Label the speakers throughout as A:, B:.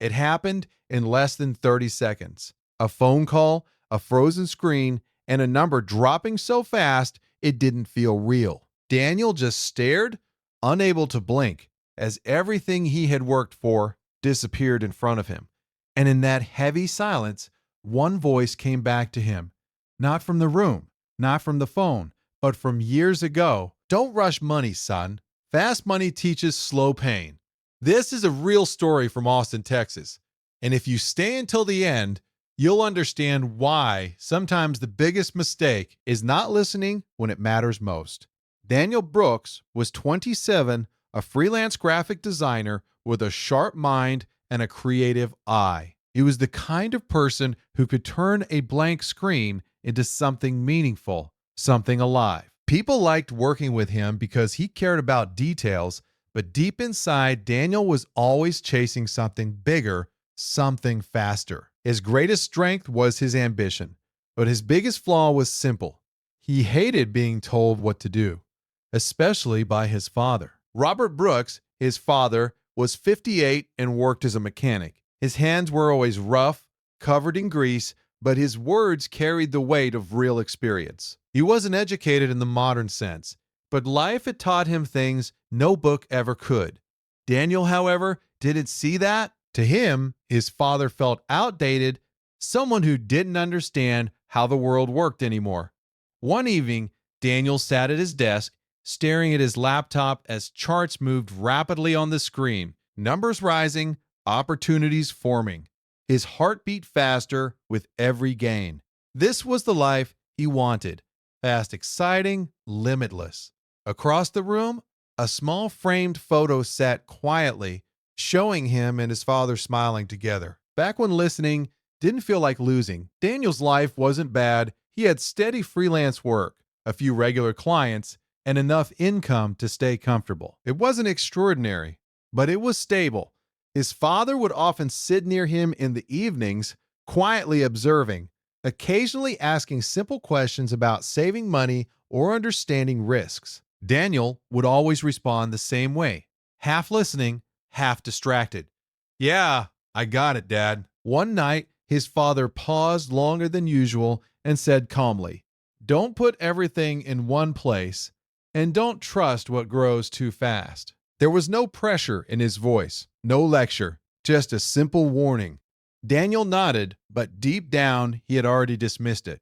A: It happened in less than 30 seconds. A phone call, a frozen screen, and a number dropping so fast it didn't feel real. Daniel just stared, unable to blink, as everything he had worked for disappeared in front of him. And in that heavy silence, one voice came back to him. Not from the room, not from the phone, but from years ago. Don't rush money, son. Fast money teaches slow pain. This is a real story from Austin, Texas. And if you stay until the end, you'll understand why sometimes the biggest mistake is not listening when it matters most. Daniel Brooks was 27, a freelance graphic designer with a sharp mind and a creative eye. He was the kind of person who could turn a blank screen into something meaningful, something alive. People liked working with him because he cared about details, but deep inside, Daniel was always chasing something bigger, something faster. His greatest strength was his ambition, but his biggest flaw was simple. He hated being told what to do, especially by his father. Robert Brooks, his father, was 58 and worked as a mechanic. His hands were always rough, covered in grease, but his words carried the weight of real experience. He wasn't educated in the modern sense, but life had taught him things no book ever could. Daniel, however, didn't see that. To him, his father felt outdated, someone who didn't understand how the world worked anymore. One evening, Daniel sat at his desk, staring at his laptop as charts moved rapidly on the screen, numbers rising, opportunities forming. His heart beat faster with every gain. This was the life he wanted. Fast, exciting, limitless. Across the room, a small framed photo sat quietly, showing him and his father smiling together. Back when listening didn't feel like losing, Daniel's life wasn't bad. He had steady freelance work, a few regular clients, and enough income to stay comfortable. It wasn't extraordinary, but it was stable. His father would often sit near him in the evenings, quietly observing, occasionally asking simple questions about saving money or understanding risks. Daniel would always respond the same way, half listening, half distracted. "Yeah, I got it, Dad." One night, his father paused longer than usual and said calmly, "Don't put everything in one place, and don't trust what grows too fast." There was no pressure in his voice, no lecture, just a simple warning. Daniel nodded, but deep down, he had already dismissed it.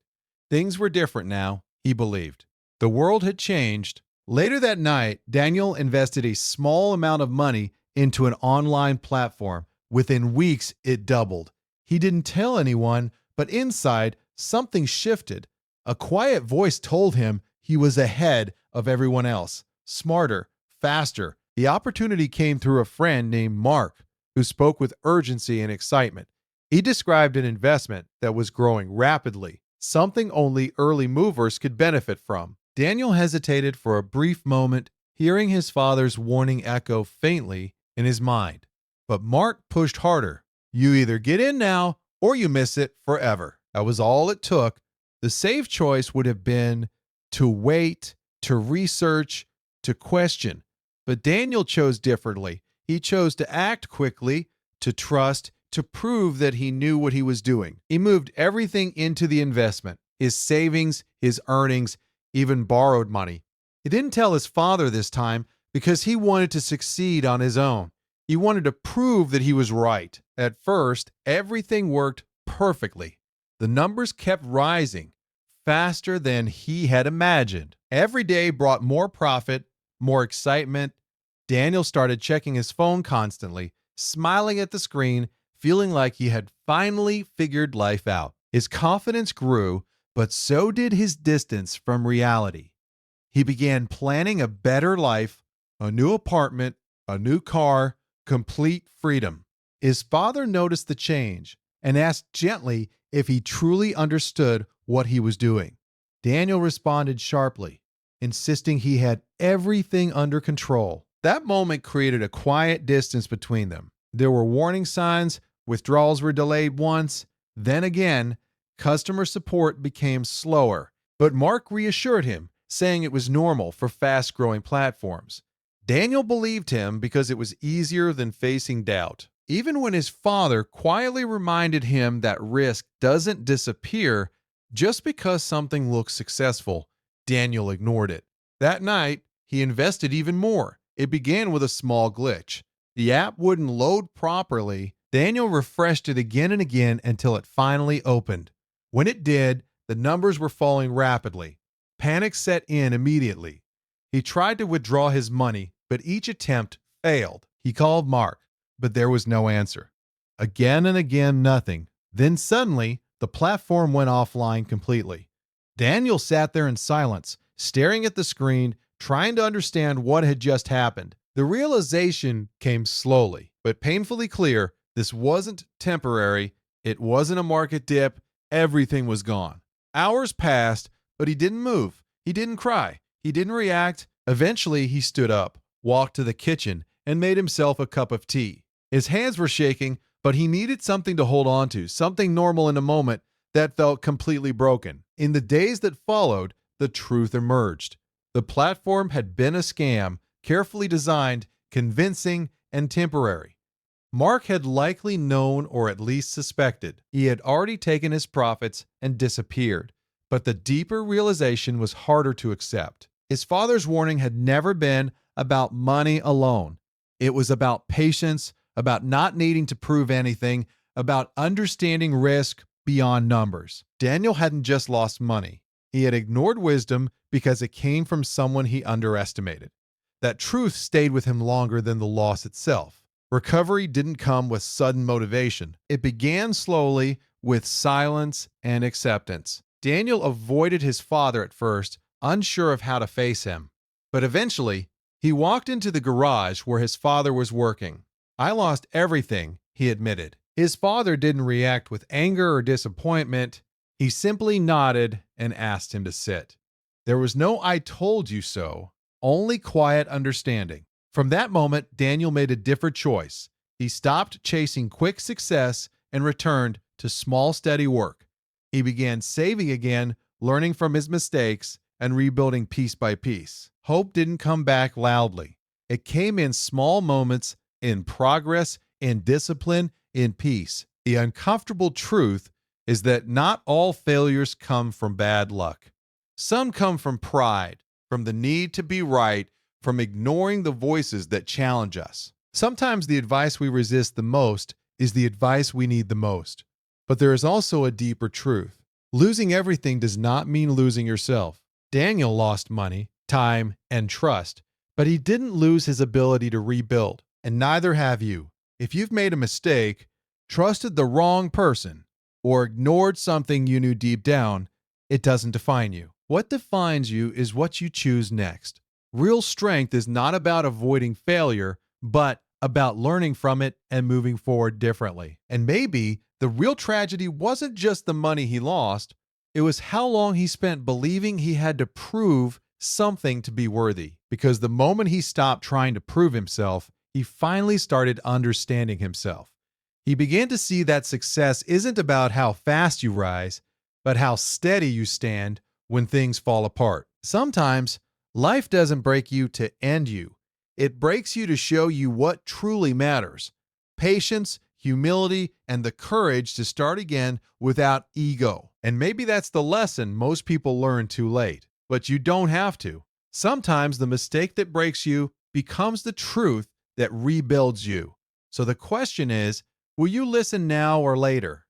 A: Things were different now, he believed. The world had changed. Later that night, Daniel invested a small amount of money into an online platform. Within weeks, it doubled. He didn't tell anyone, but inside, something shifted. A quiet voice told him he was ahead of everyone else, smarter, faster. The opportunity came through a friend named Mark, who spoke with urgency and excitement. He described an investment that was growing rapidly, something only early movers could benefit from. Daniel hesitated for a brief moment, hearing his father's warning echo faintly in his mind. But Mark pushed harder. "You either get in now or you miss it forever." That was all it took. The safe choice would have been to wait, to research, to question. But Daniel chose differently. He chose to act quickly, to trust, to prove that he knew what he was doing. He moved everything into the investment, his savings, his earnings, even borrowed money. He didn't tell his father this time because he wanted to succeed on his own. He wanted to prove that he was right. At first, everything worked perfectly. The numbers kept rising faster than he had imagined. Every day brought more profit, more excitement. Daniel started checking his phone constantly, smiling at the screen, feeling like he had finally figured life out. His confidence grew, but so did his distance from reality. He began planning a better life, a new apartment, a new car, complete freedom. His father noticed the change and asked gently if he truly understood what he was doing. Daniel responded sharply, insisting he had everything under control. That moment created a quiet distance between them. There were warning signs, withdrawals were delayed once, then again, customer support became slower. But Mark reassured him, saying it was normal for fast-growing platforms. Daniel believed him because it was easier than facing doubt. Even when his father quietly reminded him that risk doesn't disappear just because something looks successful, Daniel ignored it. That night, he invested even more. It began with a small glitch. The app wouldn't load properly. Daniel refreshed it again and again until it finally opened. When it did, the numbers were falling rapidly. Panic set in immediately. He tried to withdraw his money, but each attempt failed. He called Mark, but there was no answer. Again and again, nothing. Then suddenly, the platform went offline completely. Daniel sat there in silence, staring at the screen, trying to understand what had just happened. The realization came slowly, but painfully clear. This wasn't temporary. It wasn't a market dip. Everything was gone. Hours passed, but he didn't move. He didn't cry. He didn't react. Eventually, he stood up, walked to the kitchen, and made himself a cup of tea. His hands were shaking, but he needed something to hold on to, something normal in a moment that felt completely broken. In the days that followed, the truth emerged. The platform had been a scam, carefully designed, convincing, and temporary. Mark had likely known or at least suspected. He had already taken his profits and disappeared. But the deeper realization was harder to accept. His father's warning had never been about money alone. It was about patience, about not needing to prove anything, about understanding risk beyond numbers. Daniel hadn't just lost money. He had ignored wisdom because it came from someone he underestimated. That truth stayed with him longer than the loss itself. Recovery didn't come with sudden motivation. It began slowly with silence and acceptance. Daniel avoided his father at first, unsure of how to face him. But eventually, he walked into the garage where his father was working. "I lost everything," he admitted. His father didn't react with anger or disappointment. He simply nodded and asked him to sit. There was no "I told you so," only quiet understanding. From that moment, Daniel made a different choice. He stopped chasing quick success and returned to small, steady work. He began saving again, learning from his mistakes, and rebuilding piece by piece. Hope didn't come back loudly. It came in small moments, in progress, in discipline, in peace. The uncomfortable truth is that not all failures come from bad luck. Some come from pride, from the need to be right, from ignoring the voices that challenge us. Sometimes the advice we resist the most is the advice we need the most. But there is also a deeper truth. Losing everything does not mean losing yourself. Daniel lost money, time, and trust, but he didn't lose his ability to rebuild, and neither have you. If you've made a mistake, trusted the wrong person, or ignored something you knew deep down, it doesn't define you. What defines you is what you choose next. Real strength is not about avoiding failure, but about learning from it and moving forward differently. And maybe the real tragedy wasn't just the money he lost, it was how long he spent believing he had to prove something to be worthy. Because the moment he stopped trying to prove himself, he finally started understanding himself. He began to see that success isn't about how fast you rise, but how steady you stand when things fall apart. Sometimes, life doesn't break you to end you. It breaks you to show you what truly matters. Patience, humility, and the courage to start again without ego. And maybe that's the lesson most people learn too late. But you don't have to. Sometimes the mistake that breaks you becomes the truth that rebuilds you. So the question is, will you listen now or later?